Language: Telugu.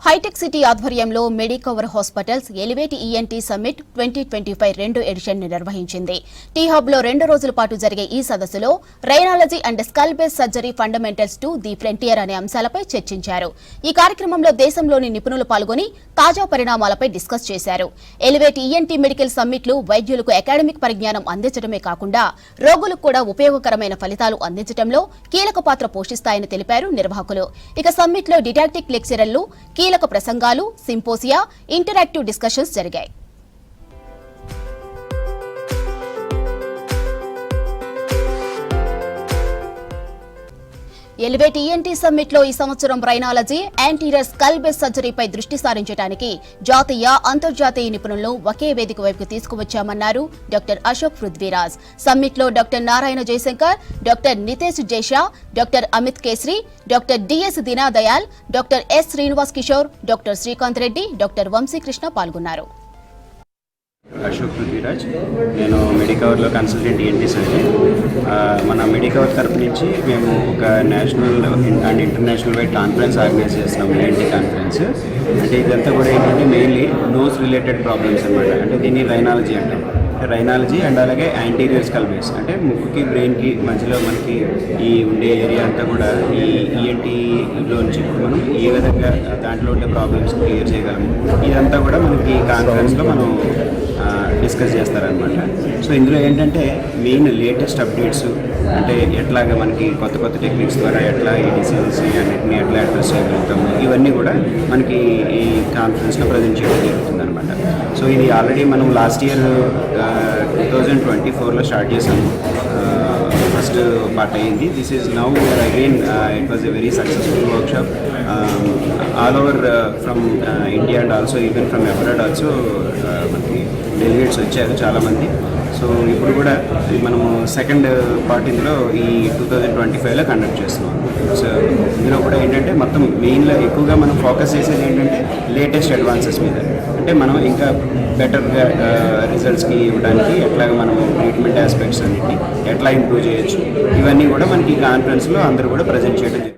హైటెక్ సిటీ ఆధ్వర్యంలో Medicover hospitals elevate ENT summit 2025 రెండో ఎడిషన్ ని నిర్వహించింది. టీ హబ్ లో 2 రోజుల పాటు జరిగే ఈ సదస్సులో rhinology and skull base surgery fundamentals to the frontier అనే అంశాలపై చర్చించారు. ఈ కార్యక్రమంలో దేశంలోని నిపుణులు పాల్గొని తాజా పరిణామాలపై డిస్కస్ చేశారు. ఎలివేట్ ఈఎన్టీ మెడికల్ సమ్మిట్లు వైద్యులకు అకాడమిక్ పరిజ్ఞానం అందించడమే కాకుండా రోగులకు కూడా ఉపయోగకరమైన ఫలితాలు అందించడంలో కీలక పాత్ర పోషిస్తాయని తెలిపారు నిర్వాహకులు. ఇక సమ్మిట్ లో డిడాక్టిక్ లెక్చరర్లు కీలక ప్రసంగాలు, సింపోసియా, ఇంటరాక్టివ్ డిస్కషన్స్ జరిగాయి. ఎలివేట్ ఈఎన్టీ సమ్మిట్ లో ఈ సంవత్సరం రైనాలజీ, యాంటీరియర్ స్కల్ బేస్ సర్జరీపై దృష్టి సారించడానికి జాతీయ, అంతర్జాతీయ నిపుణులను ఒకే వేదిక వైపుకు తీసుకువచ్చామన్నారు డాక్టర్ అశోక్ పృథ్వీరాజ్. సమ్మిట్ లో doctor Narayana Jayashankar, doctor Nitesh Jaisha, doctor Amit Kesari, doctor DS Deenadayal, doctor S Srinivas Kishore, doctor Srikanth Reddy, doctor Vamsikrishna పాల్గొన్నారు. అశోక్ పృథ్వీరాజ్, నేను మెడికవర్లో కన్సల్టెంట్ ఈఎన్టీ సర్జన్. మన మెడికవర్ తరపు నుంచి మేము ఒక national and international wide conference organise చేస్తున్నాం, ఈఎన్టీ కాన్ఫరెన్స్. అంటే ఇదంతా కూడా ఏంటంటే మెయిన్లీ నోస్ రిలేటెడ్ ప్రాబ్లమ్స్ అనమాట. అంటే దీన్ని రైనాలజీ అంటాం. రైనాలజీ అండ్ అలాగే యాంటీరియర్ స్కల్ బేస్, అంటే ముక్కుకి బ్రెయిన్కి మధ్యలో మనకి ఈ ఉండే ఏరియా అంతా కూడా ఈ ఈఎన్టీలోంచి మనం ఏ విధంగా దాంట్లో ఉండే ప్రాబ్లమ్స్ క్లియర్ చేయగలము, ఇదంతా కూడా మనకి కాన్ఫరెన్స్లో మనం డిస్కస్ చేస్తారనమాట. సో ఇందులో ఏంటంటే మెయిన్ లేటెస్ట్ అప్డేట్స్, అంటే ఎట్లాగా మనకి కొత్త కొత్త టెక్నిక్స్ ద్వారా ఎట్లా ఈ డిసీజెస్ అన్నింటినీ ఎట్లా అడ్రస్ చేయగలుగుతాము, ఇవన్నీ కూడా మనకి ఈ కాన్ఫరెన్స్లో ప్రజెంట్ చేయడం జరుగుతుంది అనమాట. సో ఇది ఆల్రెడీ మనం లాస్ట్ ఇయర్ 2024లో స్టార్ట్ చేసాము. ఫస్ట్ పార్ట్ అయ్యింది. This is now again it was a very successful workshop. All over from India and also even from abroad also మనకి డెలిగేట్స్ వచ్చారు చాలామంది. సో ఇప్పుడు కూడా మనము సెకండ్ పార్ట్ ఇందులో ఈ 2025లో కండక్ట్ చేస్తున్నాం. సో ఇందులో కూడా ఏంటంటే మొత్తం మెయిన్లో ఎక్కువగా మనం ఫోకస్ చేసేది ఏంటంటే లేటెస్ట్ అడ్వాన్సెస్ మీద, అంటే మనం ఇంకా బెటర్గా రిజల్ట్స్కి ఇవ్వడానికి ఎట్లాగ మనము ట్రీట్మెంట్ ఆస్పెక్ట్స్ అన్నింటినీ ఎట్లా ఇంప్రూవ్ చేయొచ్చు, ఇవన్నీ కూడా మనకి ఈ కాన్ఫరెన్స్లో అందరూ కూడా ప్రజెంట్ చేయడం.